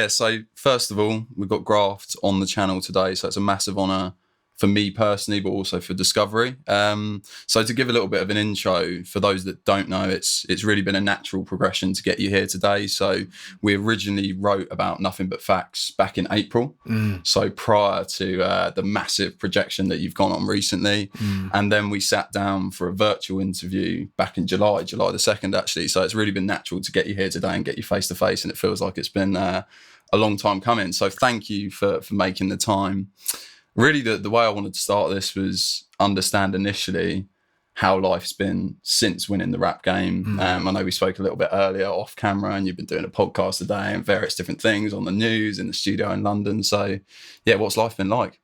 So first of all, we've got Graft on the channel today, so it's a massive honour for me personally, but also for Discovery. So to give a little bit of an intro, for those that don't know, it's really been a natural progression to get you here today. So we originally wrote about Nothing But Facts back in April, so prior to the massive projection that you've gone on recently. And then we sat down for a virtual interview back in July the 2nd, actually. So it's really been natural to get you here today and get you face to face, and it feels like it's been a long time coming. So thank you for making the time. Really, the way I wanted to start this was understand initially how life's been since winning the rap game. I know we spoke a little bit earlier off camera, and you've been doing a podcast today and various different things on the news in the studio in London. So, yeah, what's life been like?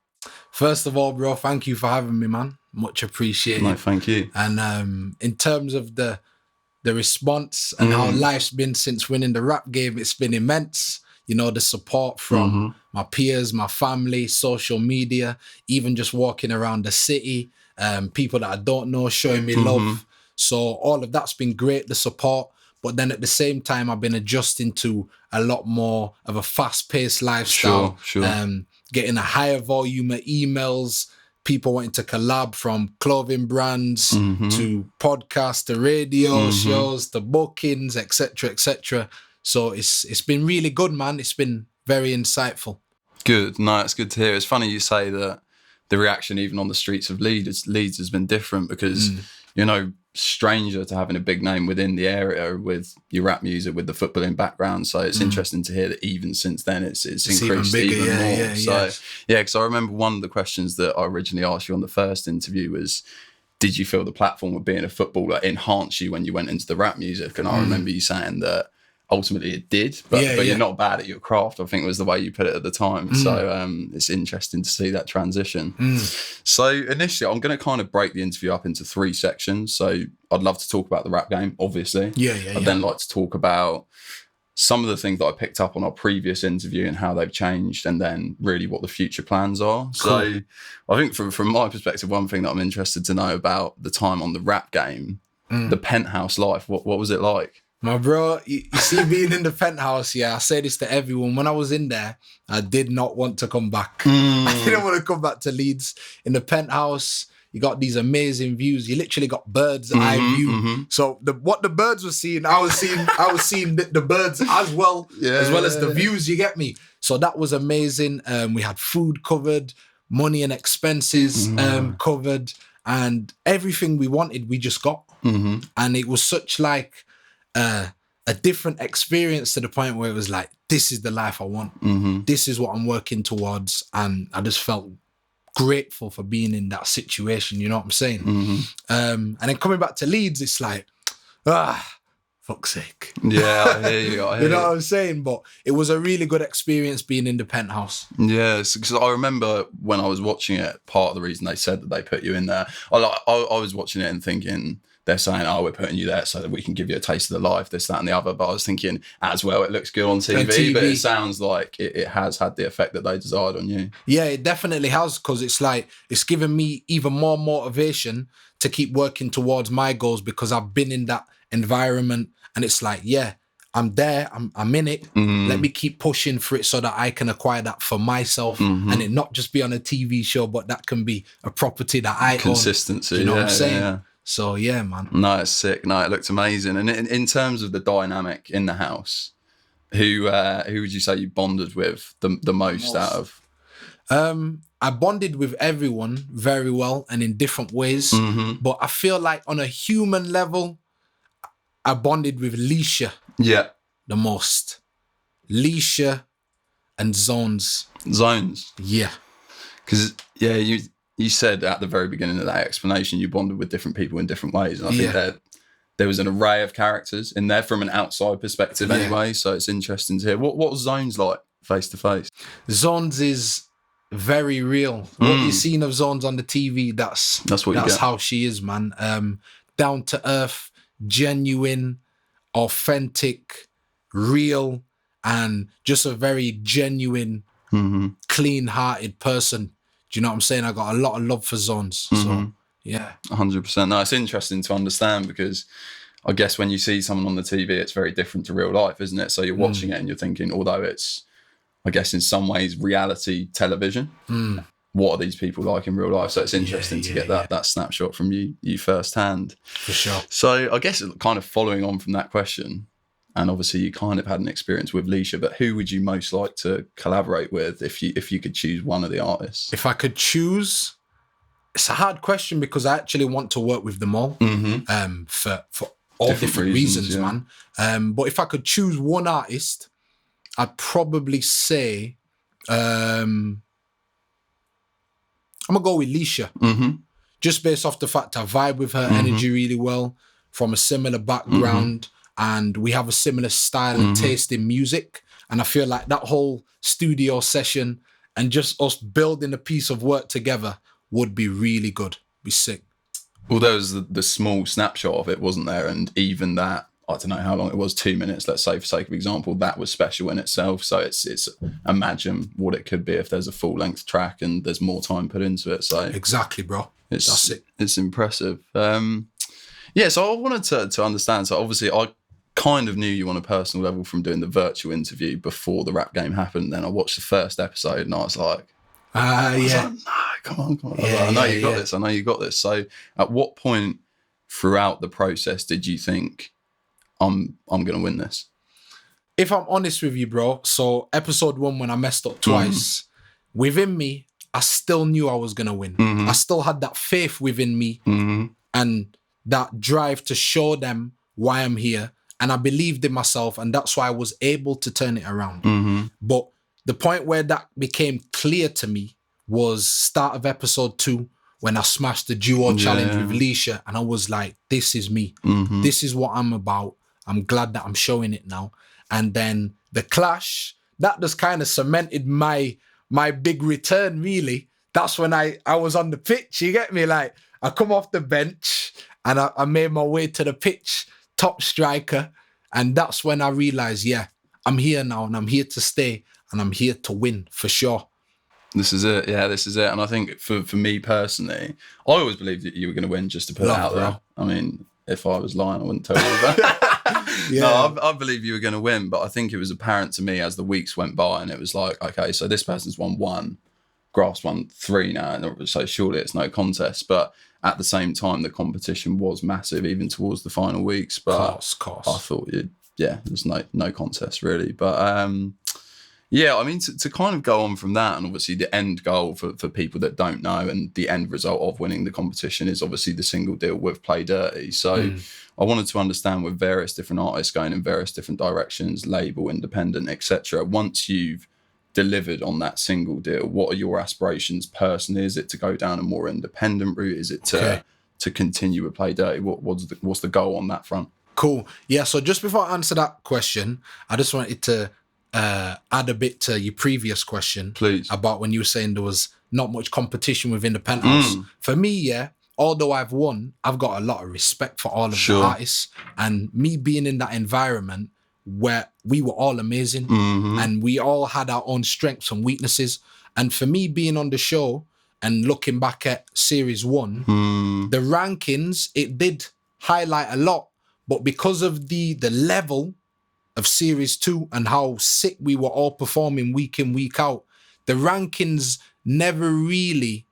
First of all, bro, thank you for having me, man. Much appreciated. No, thank you. And in terms of the response and how life's been since winning the rap game, it's been immense. You know, the support from my peers, my family, social media, even just walking around the city, people that I don't know showing me love. So all of that's been great, the support. But then at the same time, I've been adjusting to a lot more of a fast-paced lifestyle, getting a higher volume of emails, people wanting to collab, from clothing brands to podcasts to radio shows to bookings, etc., etc. So it's been really good, man. It's been very insightful. Good. No, it's good to hear. It's funny you say that the reaction even on the streets of Leeds has been different because, you know, stranger to having a big name within the area with your rap music, with the footballing background. So it's interesting to hear that even since then it's increased even more. Yeah, because I remember one of the questions that I originally asked you on the first interview was, did you feel the platform of being a footballer enhanced you when you went into the rap music? And I remember you saying that ultimately it did, but you're not bad at your craft, I think was the way you put it at the time. So it's interesting to see that transition. So initially, I'm going to kind of break the interview up into 3 sections. So I'd love to talk about the rap game, obviously. I'd then like to talk about some of the things that I picked up on our previous interview and how they've changed, and then really what the future plans are. Cool. So I think from my perspective, one thing that I'm interested to know about the time on the rap game, the penthouse life, what was it like? My bro, you see, being in the penthouse, I say this to everyone. When I was in there, I did not want to come back. I didn't want to come back to Leeds. In the penthouse, you got these amazing views. You literally got bird's eye view. So what the birds were seeing, I was seeing the birds as well, as the views. You get me? So that was amazing. We had food covered, money and expenses covered, and everything we wanted, we just got. And it was such like a different experience, to the point where it was like, this is the life I want. This is what I'm working towards. And I just felt grateful for being in that situation. You know what I'm saying? And then coming back to Leeds, it's like, fuck's sake. Yeah, I hear you. You know what I'm saying? But it was a really good experience being in the penthouse. Yes, because I remember when I was watching it, part of the reason they said that they put you in there, I was watching it and thinking, they're saying, we're putting you there so that we can give you a taste of the life, this, that, and the other. But I was thinking, as well, it looks good on TV. But it sounds like it has had the effect that they desired on you. Yeah, it definitely has, because it's like, it's given me even more motivation to keep working towards my goals, because I've been in that environment, and it's like, I'm there, I'm in it. Let me keep pushing for it so that I can acquire that for myself, and it not just be on a TV show, but that can be a property that I own. Consistency, you know what I'm saying? Yeah. So, yeah, man. No, it's sick. No, it looked amazing. And in terms of the dynamic in the house, who would you say you bonded with the most out of? I bonded with everyone very well and in different ways. But I feel like on a human level, I bonded with Leisha the most. Leisha and Zones. Zones? Yeah. Because, you said at the very beginning of that explanation, you bonded with different people in different ways. And I think that there was an array of characters in there from an outside perspective anyway. So it's interesting to hear. What was Zones like face to face? Zones is very real. What you've seen of Zones on the TV, that's how she is, man. Down to earth, genuine, authentic, real, and just a very genuine, clean-hearted person. Do you know what I'm saying? I got a lot of love for Zones. So, yeah. 100%. No, it's interesting to understand, because I guess when you see someone on the TV, it's very different to real life, isn't it? So you're watching it and you're thinking, although it's, I guess in some ways, reality television, what are these people like in real life? So it's interesting to get that snapshot from you firsthand. For sure. So I guess kind of following on from that question, and obviously you kind of had an experience with Leisha, but who would you most like to collaborate with if you could choose one of the artists? If I could choose, it's a hard question because I actually want to work with them all for all different reasons, man. But if I could choose one artist, I'd probably say I'm gonna go with Leisha. Just based off the fact I vibe with her energy really well, from a similar background, and we have a similar style and taste in music. And I feel like that whole studio session and just us building a piece of work together would be really good, be sick. Well, there was the small snapshot of it, wasn't there? And even that, I don't know how long it was, 2 minutes, let's say, for sake of example, that was special in itself. So it's imagine what it could be if there's a full length track and there's more time put into it. So exactly, bro. That's it. It's impressive. Yeah, so I wanted to understand. So obviously I kind of knew you on a personal level from doing the virtual interview before the rap game happened. Then I watched the first episode and I was like, no, come on. I know you got this. I know you got this. So at what point throughout the process did you think, I'm going to win this? If I'm honest with you, bro, so episode 1, when I messed up twice, within me, I still knew I was going to win. I still had that faith within me and that drive to show them why I'm here. And I believed in myself, and that's why I was able to turn it around. But the point where that became clear to me was start of episode 2, when I smashed the duo challenge with Leisha, and I was like, this is me. This is what I'm about. I'm glad that I'm showing it now. And then the clash, that just kind of cemented my big return, really. That's when I was on the pitch, you get me? Like, I come off the bench and I made my way to the pitch, top striker. And that's when I realized, I'm here now and I'm here to stay and I'm here to win for sure. This is it. Yeah, this is it. And I think for me personally, I always believed that you were going to win, just to put it out there. I mean, if I was lying, I wouldn't tell you that. No, I believe you were going to win, but I think it was apparent to me as the weeks went by and it was like, okay, so this person's won 1, Graft's won 3 now, so surely it's no contest. But at the same time, the competition was massive, even towards the final weeks. But course. I thought, there's no contest really. But yeah, I mean, to kind of go on from that, and obviously the end goal for people that don't know, and the end result of winning the competition is obviously the single deal with Play Dirty. So I wanted to understand, with various different artists going in various different directions, label, independent, etc. Once you've delivered on that single deal, what are your aspirations personally? Is it to go down a more independent route? Is it to continue with Play Dirty? What's the goal on that front? Cool. Yeah, so just before I answer that question, I just wanted to add a bit to your previous question. Please. About when you were saying there was not much competition within the Penthouse. For me, although I've won, I've got a lot of respect for all of the artists. And me being in that environment where we were all amazing and we all had our own strengths and weaknesses. And for me being on the show and looking back at Series 1, the rankings, it did highlight a lot. But because of the level of Series 2 and how sick we were all performing week in, week out, the rankings never really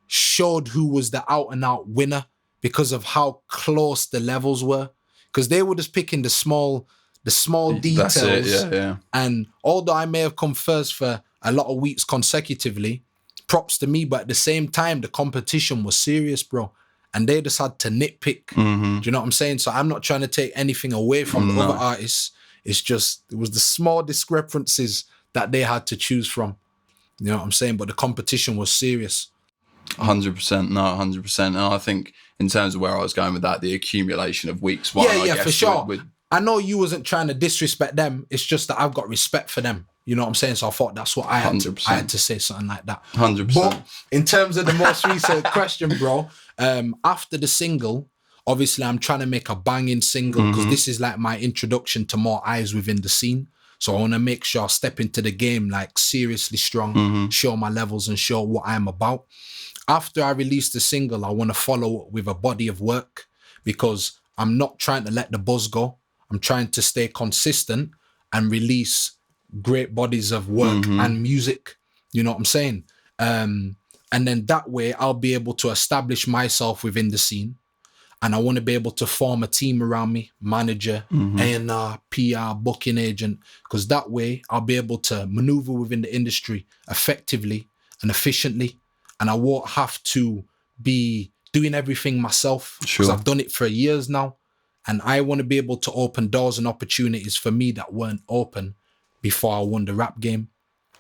showed who was the out-and-out winner because of how close the levels were. Because they were just picking the small details. That's it, And although I may have come first for a lot of weeks consecutively, props to me, but at the same time, the competition was serious, bro. And they just had to nitpick. Do you know what I'm saying? So I'm not trying to take anything away from the other artists. It's just, it was the small discrepancies that they had to choose from. You know what I'm saying? But the competition was serious. 100%. No, 100%. And I think in terms of where I was going with that, the accumulation of weeks. Yeah, for sure. I know you wasn't trying to disrespect them. It's just that I've got respect for them. You know what I'm saying? So I thought that's what I had to say, something like that. 100%. But in terms of the most recent question, bro, after the single, obviously I'm trying to make a banging single because this is like my introduction to more eyes within the scene. So I want to make sure I step into the game like seriously strong, show my levels and show what I'm about. After I release the single, I want to follow up with a body of work because I'm not trying to let the buzz go. I'm trying to stay consistent and release great bodies of work and music. You know what I'm saying? And then that way I'll be able to establish myself within the scene. And I want to be able to form a team around me, manager, A&R, PR, booking agent, because that way I'll be able to maneuver within the industry effectively and efficiently. And I won't have to be doing everything myself, because I've done it for years now. And I want to be able to open doors and opportunities for me that weren't open before I won the rap game.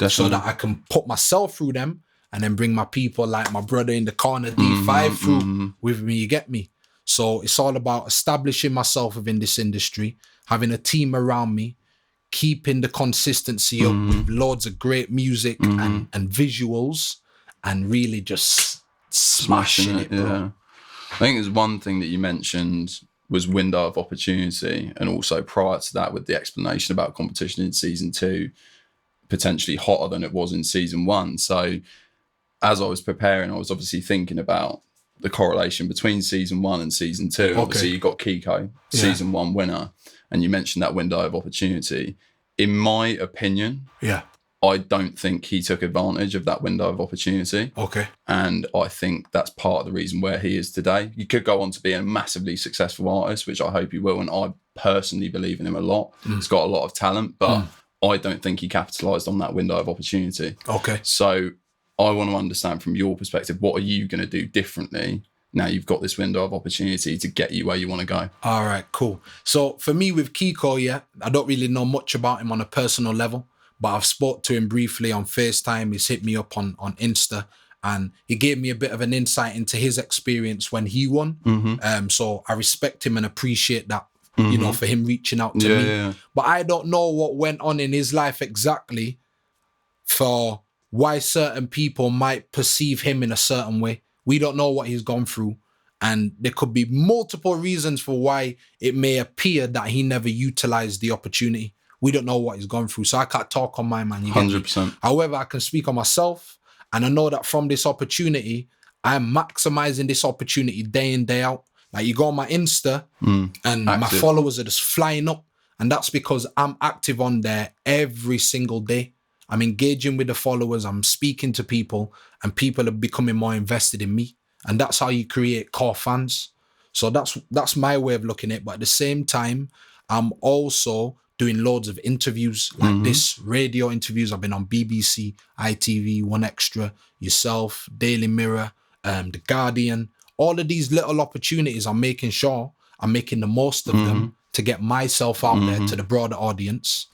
So that I can put myself through them and then bring my people like my brother in the corner, D5 through with me, you get me? So it's all about establishing myself within this industry, having a team around me, keeping the consistency up with loads of great music and visuals, and really just smashing it, bro. Yeah. I think there's one thing that you mentioned was window of opportunity, and also prior to that with the explanation about competition in season 2, potentially hotter than it was in season 1. So as I was preparing, I was obviously thinking about the correlation between season 1 and season 2. Obviously, you got Kiko, season 1 winner, and you mentioned that window of opportunity. In my opinion, I don't think he took advantage of that window of opportunity. And I think that's part of the reason where he is today. You could go on to be a massively successful artist, which I hope he will, and I personally believe in him a lot. He's got a lot of talent, but I don't think he capitalised on that window of opportunity. So I want to understand from your perspective, what are you going to do differently now you've got this window of opportunity to get you where you want to go? All right, cool. So for me with Kiko, I don't really know much about him on a personal level, but I've spoke to him briefly on FaceTime. He's hit me up on Insta, and he gave me a bit of an insight into his experience when he won. So I respect him and appreciate that, you know, for him reaching out to me. But I don't know what went on in his life exactly for why certain people might perceive him in a certain way. We don't know what he's gone through. And there could be multiple reasons for why it may appear that he never utilized the opportunity. We don't know what he's gone through. So I can't talk on my man. 100%. However, I can speak on myself. And I know that from this opportunity, I'm maximizing this opportunity day in, day out. Like you go on my Insta and my followers are just flying up. And that's because I'm active on there every single day. I'm engaging with the followers, I'm speaking to people, and people are becoming more invested in me. And that's how you create core fans. So that's my way of looking at it. But at the same time, I'm also doing loads of interviews like this, radio interviews. I've been on BBC, ITV, One Extra, yourself, Daily Mirror, The Guardian. All of these little opportunities, I'm making sure I'm making the most of them to get myself out there to the broader audience.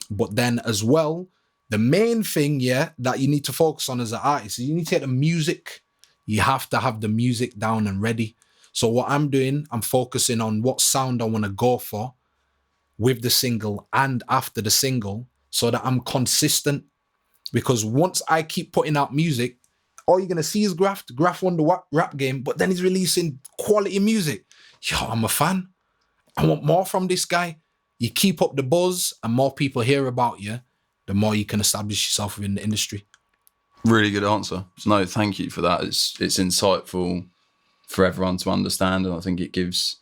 But then as well, the main thing, that you need to focus on as an artist is you need to get the music. You have to have the music down and ready. So what I'm doing, I'm focusing on what sound I want to go for with the single and after the single so that I'm consistent. Because once I keep putting out music, all you're going to see is Graft. Graft won the rap game, but then he's releasing quality music. Yo, I'm a fan. I want more from this guy. You keep up the buzz and more people hear about you, the more you can establish yourself within the industry. Really good answer. So no, thank you for that. It's insightful for everyone to understand, and I think it gives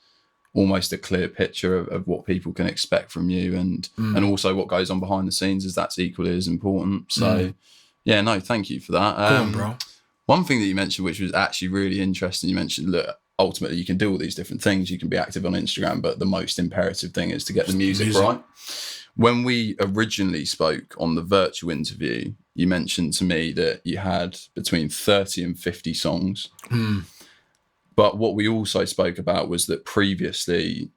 almost a clear picture of what people can expect from you, and also what goes on behind the scenes, as that's equally as important. So yeah, no, thank you for that. Go on, bro. One thing that you mentioned, which was actually really interesting, you mentioned, look, ultimately you can do all these different things. You can be active on Instagram, but the most imperative thing is to get the music right. When we originally spoke on the virtual interview, you mentioned to me that you had between 30 and 50 songs. But what we also spoke about was that previously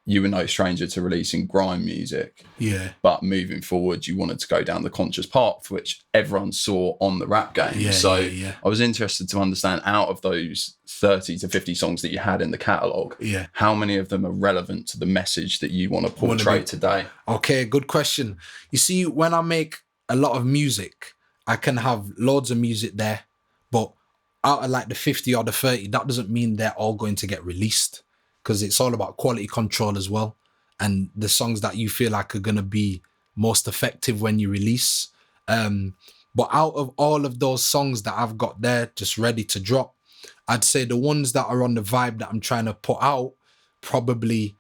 you were no stranger to releasing grime music. Yeah. But moving forward, you wanted to go down the conscious path, which everyone saw on the rap game. I was interested to understand, out of those 30 to 50 songs that you had in the catalogue, how many of them are relevant to the message that you want to portray today? Okay, good question. You see, when I make a lot of music, I can have loads of music there, but out of like the 50 or the 30, that doesn't mean they're all going to get released, because it's all about quality control as well. And the songs that you feel like are going to be most effective when you release. But out of all of those songs that I've got there just ready to drop, I'd say the ones that are on the vibe that I'm trying to put out probably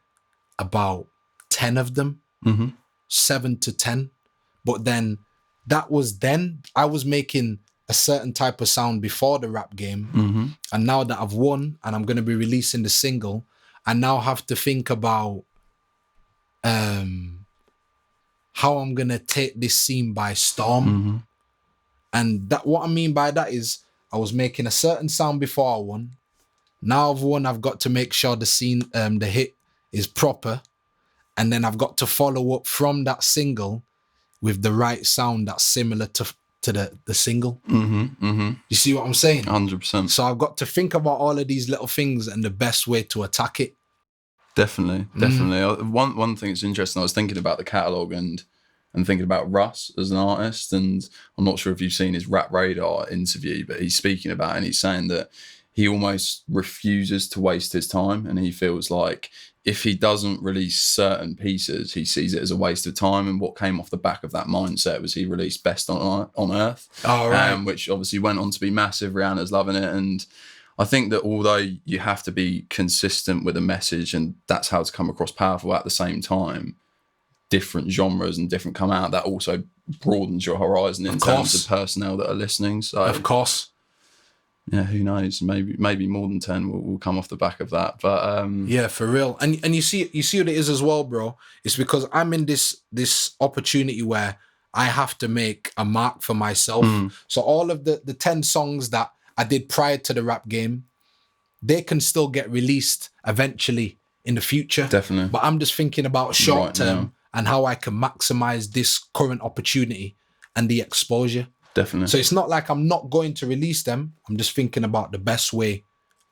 about 10 of them, 7 to 10. But then I was making a certain type of sound before the rap game. And now that I've won and I'm going to be releasing the single, I now have to think about how I'm going to take this scene by storm. And that what I mean by that is I was making a certain sound before I won. Now I've won, I've got to make sure the scene, the hit is proper. And then I've got to follow up from that single with the right sound that's similar to the single. You see what I'm saying? 100%. So I've got to think about all of these little things and the best way to attack it. Definitely. One thing that's interesting, I was thinking about the catalogue and thinking about Russ as an artist, and I'm not sure if you've seen his Rap Radar interview, but he's speaking about it and he's saying that he almost refuses to waste his time, and he feels like if he doesn't release certain pieces, he sees it as a waste of time. And what came off the back of that mindset was he released Best on Earth, which obviously went on to be massive. Rihanna's loving it. And I think that although you have to be consistent with a message and that's how to come across powerful, at the same time, different genres and different come out, that also broadens your horizon in terms of personnel that are listening. So of course. Yeah, who knows? Maybe more than 10 will come off the back of that. But yeah, for real. And you see what it is as well, bro. It's because I'm in this opportunity where I have to make a mark for myself. So all of the 10 songs that I did prior to the rap game, they can still get released eventually in the future. Definitely. But I'm just thinking about short term and how I can maximize this current opportunity and the exposure. Definitely. So it's not like I'm not going to release them. I'm just thinking about the best way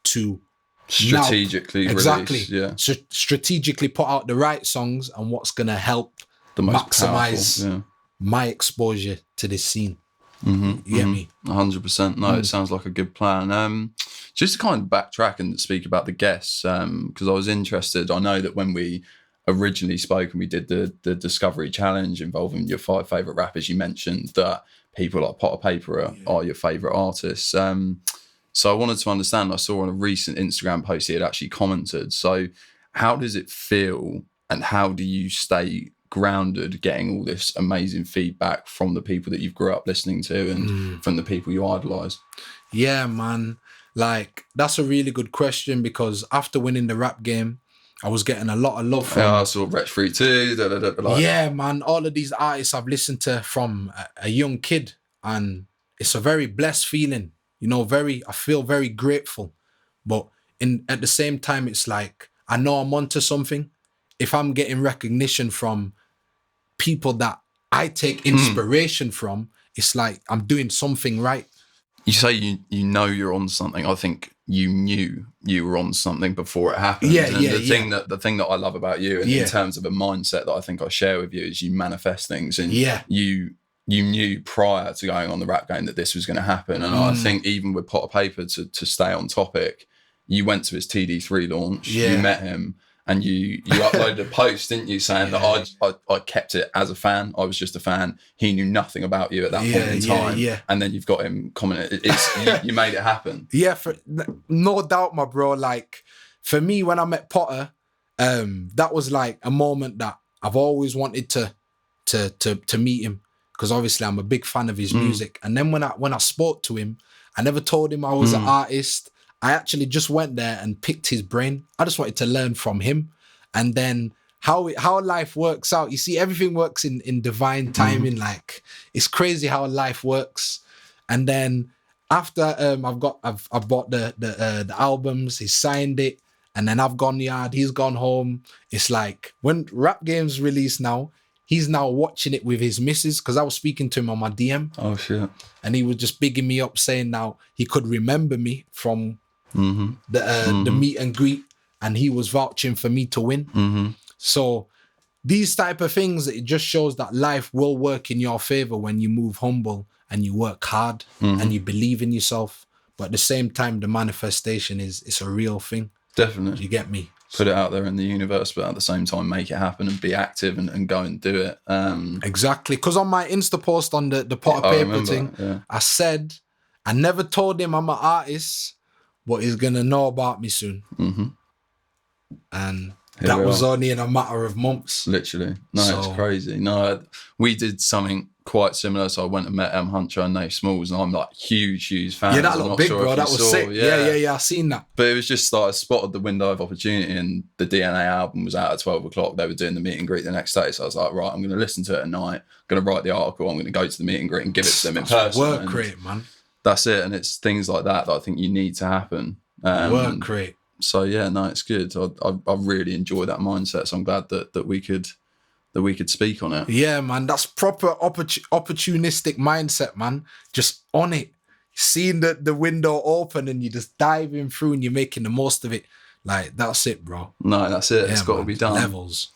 to strategically release. Yeah. Strategically put out the right songs and what's going to help the most maximize my exposure to this scene. You get me? 100%. No, it sounds like a good plan. Just to kind of backtrack and speak about the guests, because I was interested. I know that when we originally spoke and we did the Discovery Challenge involving your 5 favourite rappers, you mentioned that people like Potter Paper are your favourite artists. So I wanted to understand, I saw on a recent Instagram post he had actually commented. So how does it feel and how do you stay grounded getting all this amazing feedback from the people that you've grew up listening to and from the people you idolise? Yeah, man. Like, that's a really good question because after winning the rap game, I was getting a lot of love from... I saw Wretch Free too. Yeah, man. All of these artists I've listened to from a young kid, and it's a very blessed feeling. You know, I feel very grateful. But at the same time, it's like, I know I'm onto something. If I'm getting recognition from people that I take inspiration from, it's like I'm doing something right. You say you know you're on something. I think you knew you were on something before it happened. The thing that I love about you, and in terms of a mindset that I think I share with you, is you manifest things, and you knew prior to going on the rap game that this was going to happen. And I think even with Potter Paper, to stay on topic, you went to his TD3 launch, you met him, and you uploaded a post, didn't you, saying that I kept it as a fan. I was just a fan. He knew nothing about you at that point in time. And then you've got him commenting. You made it happen. Yeah, no doubt, my bro. Like, for me, when I met Potter, that was like a moment that I've always wanted to meet him, because obviously I'm a big fan of his music. And then when I spoke to him, I never told him I was an artist. I actually just went there and picked his brain. I just wanted to learn from him. And then how life works out. You see, everything works in divine timing. Like, it's crazy how life works. And then after I've bought the albums, he signed it, and then I've gone yard, he's gone home. It's like when Rap Game's released now, he's now watching it with his missus, because I was speaking to him on my DM. Oh, shit. And he was just bigging me up, saying now he could remember me from the meet and greet, and he was vouching for me to win. So these type of things, it just shows that life will work in your favor when you move humble and you work hard and you believe in yourself. But at the same time, the manifestation it's a real thing. Definitely. You get me? Put it out there in the universe, but at the same time, make it happen and be active and go and do it. Exactly. Because on my Insta post on the Potter Paper thing, I said, I never told him I'm an artist, but he's going to know about me soon. and Here that we was are. only in a matter of months. Literally. No, it's crazy. No, we did something quite similar. So I went and met Huncho and Nate Smalls, and I'm like huge fan. Yeah, that looked big, bro. That was sick. Yeah, I seen that. But it was just like I spotted the window of opportunity, and the DNA album was out at 12 o'clock. They were doing the meet and greet the next day. So I was like, right, I'm going to listen to it at night. I'm going to write the article. I'm going to go to the meet and greet and give it to them in person. Work rate, man. That's it. And it's things like that I think you need to happen. Work rate. So yeah, no, it's good. I really enjoy that mindset. So I'm glad that we could speak on it. Yeah, man, that's proper opportunistic mindset, man. Just on it, seeing the window open and you just diving through and you're making the most of it. Like, that's it, bro. No, that's it. Yeah, it's got to be done. Levels.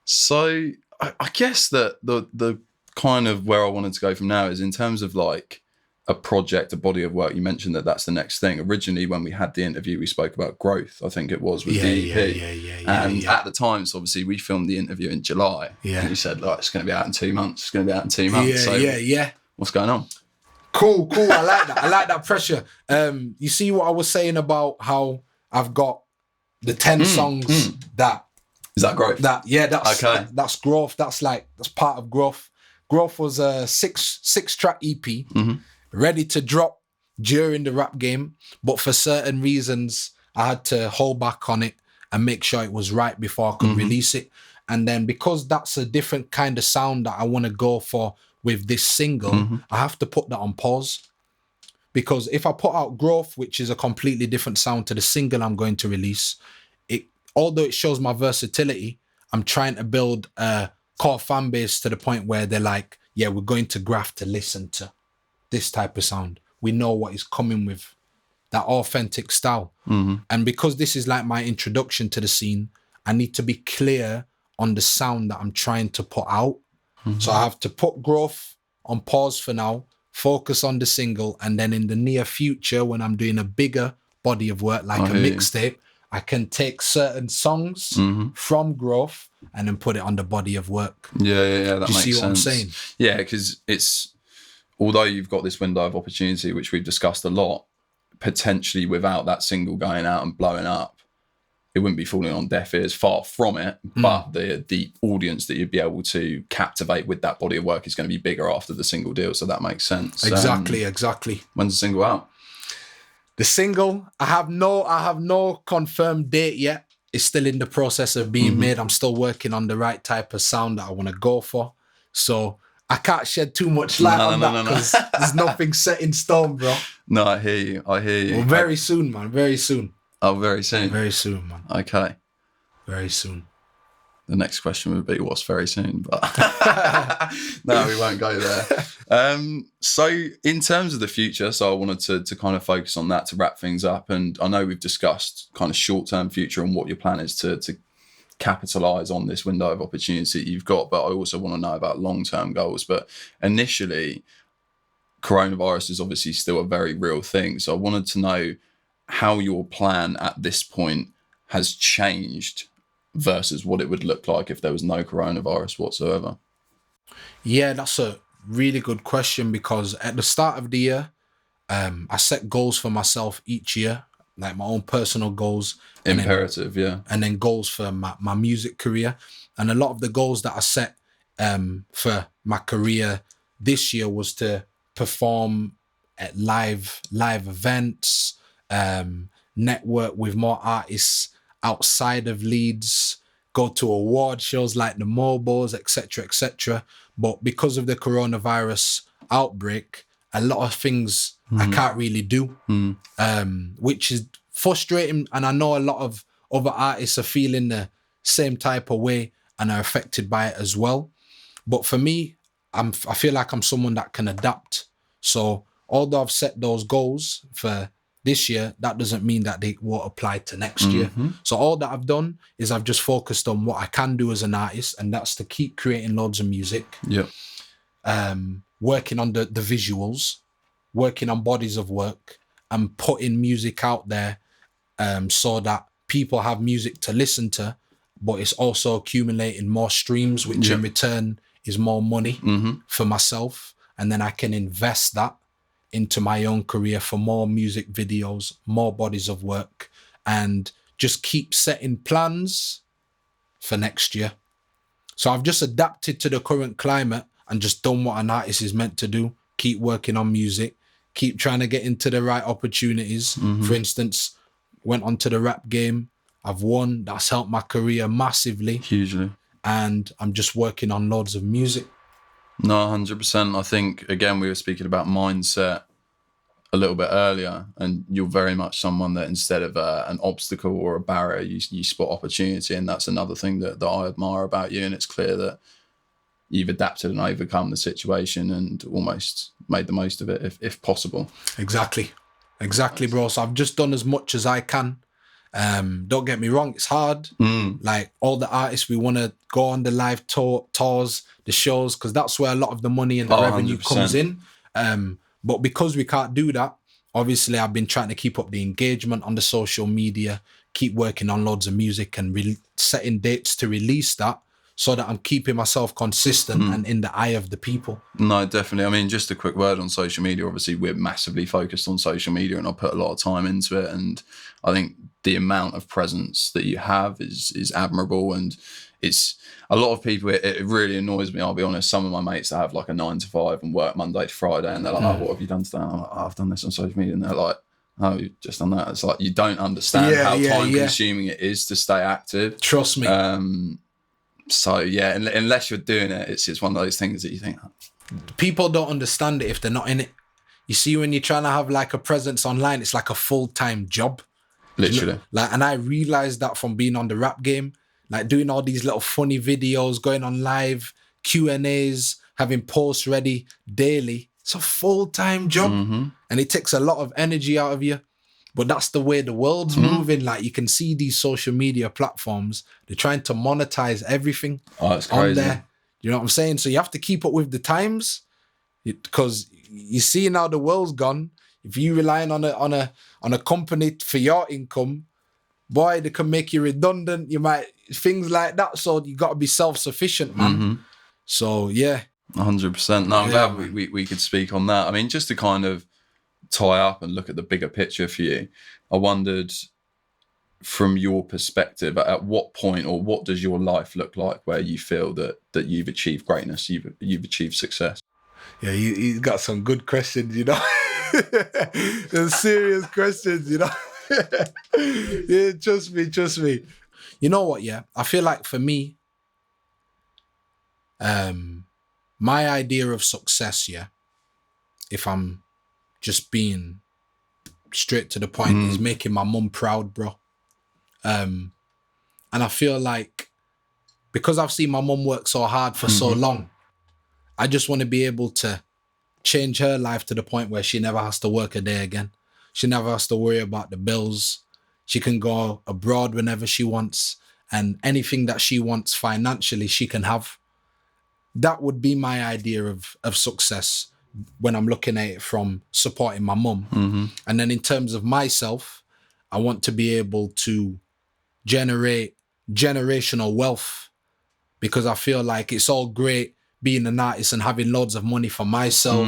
So I guess that the kind of where I wanted to go from now is in terms of like a project, a body of work. You mentioned that's the next thing. Originally, when we had the interview, we spoke about Growth, I think it was, with DEP. And at the time, so obviously we filmed the interview in July. Yeah. And you said, like, it's going to be out in 2 months. It's going to be out in 2 months. Yeah. What's going on? Cool. I like that. I like that pressure. You see what I was saying about how I've got the 10 songs that... Is that Growth? That's Growth. That's part of Growth. Growth was a six track EP. Ready to drop during the rap game, but for certain reasons, I had to hold back on it and make sure it was right before I could release it. And then because that's a different kind of sound that I want to go for with this single, I have to put that on pause. Because if I put out Growth, which is a completely different sound to the single I'm going to release, although it shows my versatility, I'm trying to build a core fan base to the point where they're like, yeah, we're going to Graft to listen to this type of sound. We know what is coming with that authentic style. And because this is like my introduction to the scene, I need to be clear on the sound that I'm trying to put out. So I have to put Growth on pause for now, focus on the single, and then in the near future, when I'm doing a bigger body of work, like a mixtape, I can take certain songs from Growth and then put it on the body of work. Yeah, that makes sense. Do you see what I'm saying? Yeah, because it's, although you've got this window of opportunity, which we've discussed a lot, potentially without that single going out and blowing up, it wouldn't be falling on deaf ears, far from it. But the audience that you'd be able to captivate with that body of work is going to be bigger after the single deal. So that makes sense. Exactly. When's the single out? The single, I have no confirmed date yet. It's still in the process of being made. I'm still working on the right type of sound that I want to go for. So I can't shed too much light on that because there's nothing set in stone, bro. No, I hear you. Well, very soon, man. Very soon. Oh, very soon. Very soon, man. Okay. Very soon. The next question would be what's very soon, but no, we won't go there. So in terms of the future, so I wanted to kind of focus on that to wrap things up. And I know we've discussed kind of short-term future and what your plan is to capitalize on this window of opportunity you've got, but I also want to know about long-term goals. But initially, coronavirus is obviously still a very real thing. So I wanted to know how your plan at this point has changed versus what it would look like if there was no coronavirus whatsoever. Yeah, that's a really good question because at the start of the year, I set goals for myself each year, like my own personal goals. Imperative, yeah. And then goals for my music career. And a lot of the goals that I set for my career this year was to perform at live events, network with more artists outside of Leeds, go to award shows like the Mobos, etc., etc. But because of the coronavirus outbreak, a lot of things I can't really do, which is frustrating. And I know a lot of other artists are feeling the same type of way and are affected by it as well. But for me, I feel like I'm someone that can adapt. So although I've set those goals for this year, that doesn't mean that they won't apply to next year. So all that I've done is I've just focused on what I can do as an artist, and that's to keep creating loads of music. Yeah. Working on the visuals, working on bodies of work, and putting music out there so that people have music to listen to, but it's also accumulating more streams, which in return is more money for myself. And then I can invest that into my own career for more music videos, more bodies of work, and just keep setting plans for next year. So I've just adapted to the current climate and just done what an artist is meant to do. Keep working on music, keep trying to get into the right opportunities. For instance, went onto the rap game. I've won. That's helped my career massively. Hugely. And I'm just working on loads of music. No, 100%. I think, again, we were speaking about mindset a little bit earlier, and you're very much someone that instead of an obstacle or a barrier, you spot opportunity, and that's another thing that I admire about you. And it's clear that you've adapted and overcome the situation and almost made the most of it, if possible. Exactly, bro. So I've just done as much as I can. Don't get me wrong, it's hard. Like all the artists, we want to go on the live tours, the shows, because that's where a lot of the money and the revenue 100%. comes in. But because we can't do that, obviously I've been trying to keep up the engagement on the social media, keep working on loads of music and setting dates to release that, so that I'm keeping myself consistent and in the eye of the people. No, definitely. I mean, just a quick word on social media. Obviously, we're massively focused on social media, and I put a lot of time into it. And I think the amount of presence that you have is admirable. And it's a lot of people, it really annoys me, I'll be honest. Some of my mates that have like a 9 to 5 and work Monday to Friday, and they're like, oh, what have you done today? I'm like, oh, I've done this on social media. And they're like, oh, you've just done that. It's like, you don't understand how time consuming it is to stay active. Trust me. So yeah, unless you're doing it, it's one of those things that you think, people don't understand it if they're not in it. You see, when you're trying to have like a presence online, it's like a full-time job. Literally. And I realized that from being on the rap game, like doing all these little funny videos, going on live, Q&As, having posts ready daily. It's a full-time job. And it takes a lot of energy out of you. But that's the way the world's moving. Like, you can see these social media platforms, they're trying to monetize everything on there. You know what I'm saying? So you have to keep up with the times, because you see now the world's gone. If you relying on a company for your income, boy, they can make you redundant. You might, things like that. So you got to be self-sufficient, man. So yeah. 100%. No, I'm glad we could speak on that. I mean, just to kind of tie up and look at the bigger picture for you, I wondered, from your perspective, at what point or what does your life look like where you feel that you've achieved greatness, you've achieved success? Yeah, you got some good questions, you know. Some serious questions, you know. Yeah, trust me. You know what, yeah? I feel like for me, my idea of success, yeah, if I'm just being straight to the point, is making my mum proud, bro. And I feel like, because I've seen my mum work so hard for so long, I just want to be able to change her life to the point where she never has to work a day again. She never has to worry about the bills. She can go abroad whenever she wants, and anything that she wants financially, she can have. That would be my idea of success when I'm looking at it from supporting my mum. And then in terms of myself, I want to be able to generate generational wealth, because I feel like it's all great being an artist and having loads of money for myself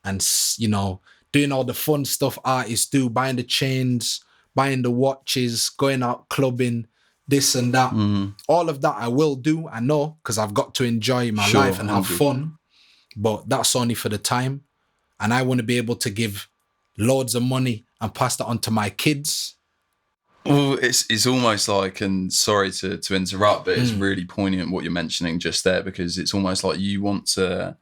and, you know, doing all the fun stuff artists do, buying the chains, buying the watches, going out clubbing, this and that. All of that I will do, I know, because I've got to enjoy my life and have fun. But that's only for the time. And I want to be able to give loads of money and pass that on to my kids. Well, it's almost like, and sorry to interrupt, but it's really poignant what you're mentioning just there, because it's almost like you want to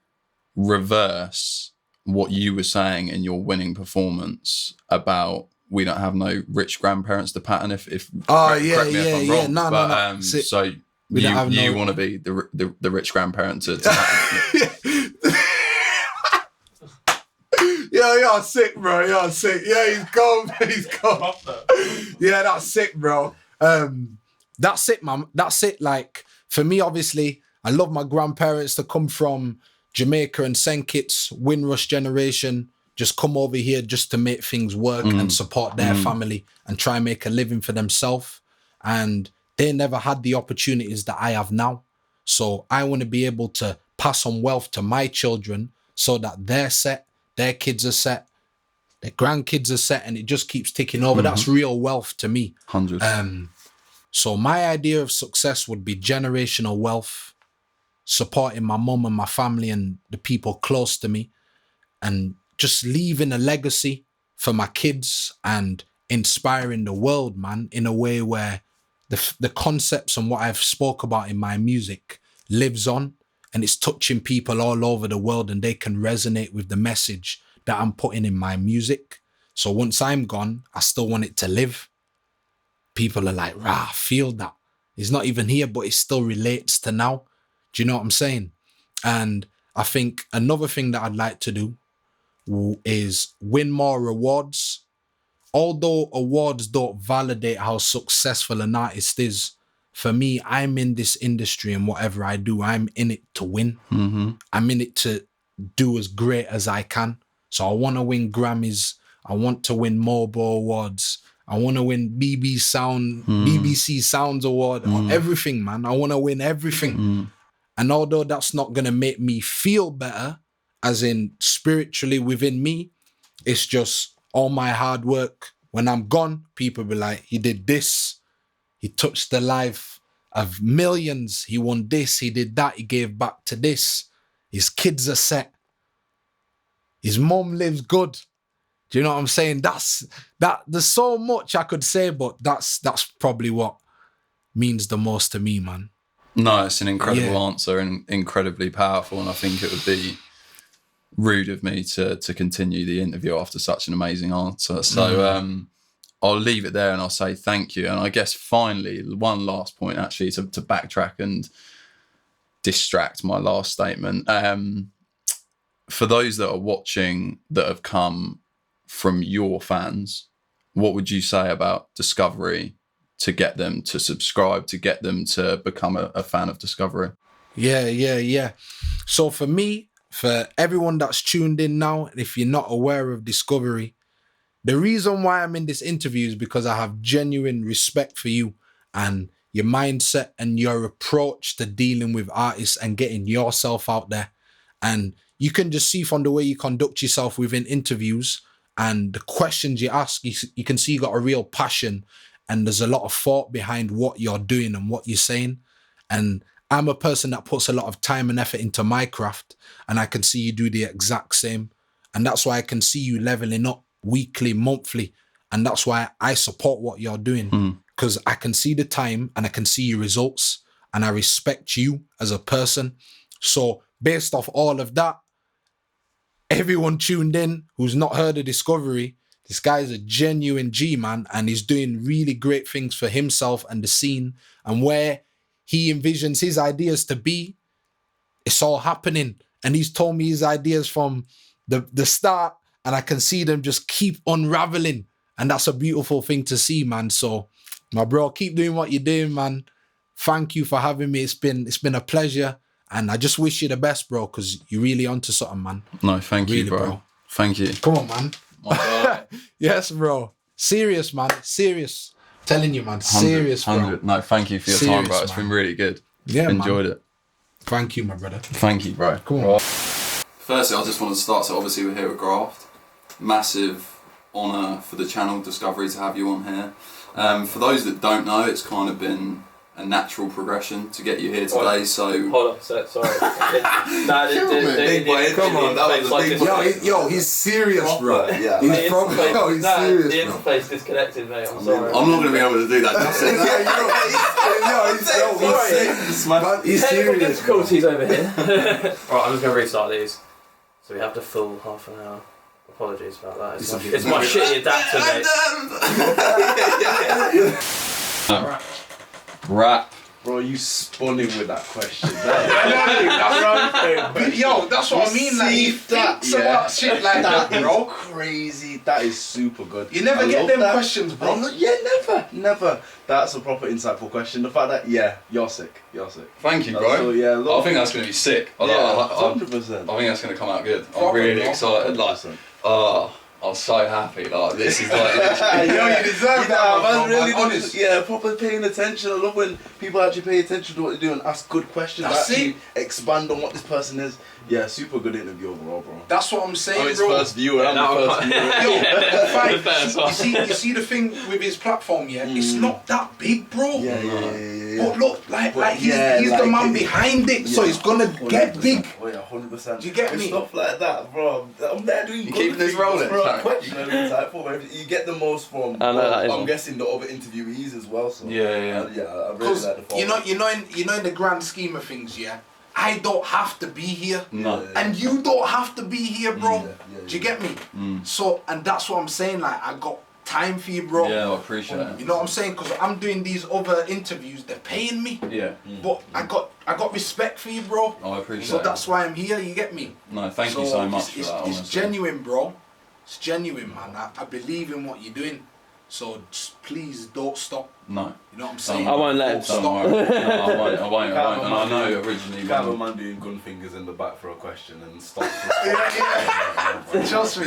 reverse what you were saying in your winning performance about we don't have no rich grandparents to pattern. If correct me if I'm wrong. No. So you want to be the rich grandparent to pattern. You're sick, bro. You're sick. Yeah, he's gone. He's gone. Yeah, that's sick, bro. That's it, man. That's it. Like, for me, obviously, I love my grandparents to come from Jamaica and St. Kitts, Windrush generation, just come over here just to make things work and support their family and try and make a living for themselves. And they never had the opportunities that I have now. So I want to be able to pass on wealth to my children so that they're set, their kids are set, their grandkids are set, and it just keeps ticking over. That's real wealth to me. 100. So my idea of success would be generational wealth, supporting my mum and my family and the people close to me, and just leaving a legacy for my kids and inspiring the world, man, in a way where the concepts and what I've spoke about in my music lives on, and it's touching people all over the world, and they can resonate with the message that I'm putting in my music. So once I'm gone, I still want it to live. People are like, rah, I feel that. It's not even here, but it still relates to now. Do you know what I'm saying? And I think another thing that I'd like to do is win more awards. Although awards don't validate how successful an artist is, for me, I'm in this industry, and whatever I do, I'm in it to win. I'm in it to do as great as I can. So I want to win Grammys. I want to win Mobo Awards. I want to win BBC Sounds Award, everything, man. I want to win everything. And although that's not going to make me feel better, as in spiritually within me, it's just all my hard work. When I'm gone, people be like, he did this. He touched the life of millions. He won this. He did that. He gave back to this. His kids are set. His mom lives good. Do you know what I'm saying? There's so much I could say, but that's probably what means the most to me, man. No, it's an incredible answer and incredibly powerful. And I think it would be rude of me to continue the interview after such an amazing answer. So I'll leave it there and I'll say thank you. And I guess finally, one last point actually to backtrack and distract my last statement. For those that are watching that have come from your fans, what would you say about DiSCOVERY to get them to subscribe, to get them to become a fan of DiSCOVERY? Yeah. So for me, for everyone that's tuned in now, if you're not aware of DiSCOVERY, the reason why I'm in this interview is because I have genuine respect for you and your mindset and your approach to dealing with artists and getting yourself out there. And you can just see from the way you conduct yourself within interviews and the questions you ask, you can see you got a real passion and there's a lot of thought behind what you're doing and what you're saying. And I'm a person that puts a lot of time and effort into my craft, and I can see you do the exact same. And that's why I can see you leveling up weekly, monthly. And that's why I support what you're doing, because I can see the time and I can see your results and I respect you as a person. So based off all of that, everyone tuned in who's not heard of DiSCOVERY, this guy's a genuine G, man, and he's doing really great things for himself and the scene, and where he envisions his ideas to be, it's all happening. And he's told me his ideas from the start, and I can see them just keep unraveling. And that's a beautiful thing to see, man. So, my bro, keep doing what you're doing, man. Thank you for having me. It's been a pleasure. And I just wish you the best, bro, because you're really onto something, man. No, thank you, bro. Thank you. Come on, man. Yes, bro. Serious, man. Serious. Telling you, man. Serious, 100. bro. No, thank you for your time, bro. It's been really good. Yeah, enjoyed it. Thank you, my brother. Thank you, bro. Come on. Firstly, I just wanted to start. So obviously we're here at Graft. Massive honour for the channel DiSCOVERY to have you on here. For those that don't know, it's kind of been a natural progression to get you here today. So hold on, sorry. Come on, that was a big Yo, he's serious, bro. Yeah, he's serious. The interface disconnected, mate. I'm sorry. I'm not going to be able to do that. He's serious. Difficulties over here. Alright, I'm just going to restart these. So we have the full half an hour. Apologies about that. It's my shitty adapter, mate. Rap. Bro, you spun him with that question. Yo, that's what I mean. Like, he thinks about shit like that, bro. Crazy. That is super good. You never get them questions, bro. Yeah, never. That's a proper insightful question. The fact that, you're sick. Thank you, bro. So, yeah, I think that's going to be sick. 100%. I think that's going to come out good. I'm really excited. Like, I was so happy. Like this is like. You know you deserve that, man, bro, really man, honest. yeah, proper paying attention. I love when people actually pay attention to what they do and ask good questions. That's actually it. expand on what this person is. Yeah, super good interview overall, bro. That's what I'm saying, I'm his bro. first viewer. I'm the first viewer. Yo, fine. first one. You see the thing with his platform, yeah? It's not that big, bro. Yeah. But look, like he's yeah, the like man it- behind it, so it's gonna get big. Oh yeah, 100%. Do you get And me? Stuff like that, bro. I'm there doing. You good keeping this things, rolling, bro. Tarek? Question and insightful. You get the most from. I know that is I'm one. guessing the other interviewees as well. So Yeah. I really Because like the format. you know in the grand scheme of things, yeah, I don't have to be here. No. And you don't have to be here, bro. Yeah, Do you get me? So, and that's what I'm saying. Like, I got time for you, bro. Yeah, I appreciate it. You know what I'm saying? Because I'm doing these other interviews. They're paying me. Yeah. But I got respect for you, bro. I appreciate So it. that's why I'm here. You get me? No, thank you so much for it's, that. It's honestly. genuine, bro. It's genuine, man. I believe in what you're doing. So just please don't stop. No. You know what I'm saying? I won't let Don't him. stop. Don't worry. No, I won't. And I know originally. You can't have a when- man doing gun fingers in the back for a question and stop. Yeah. Trust me.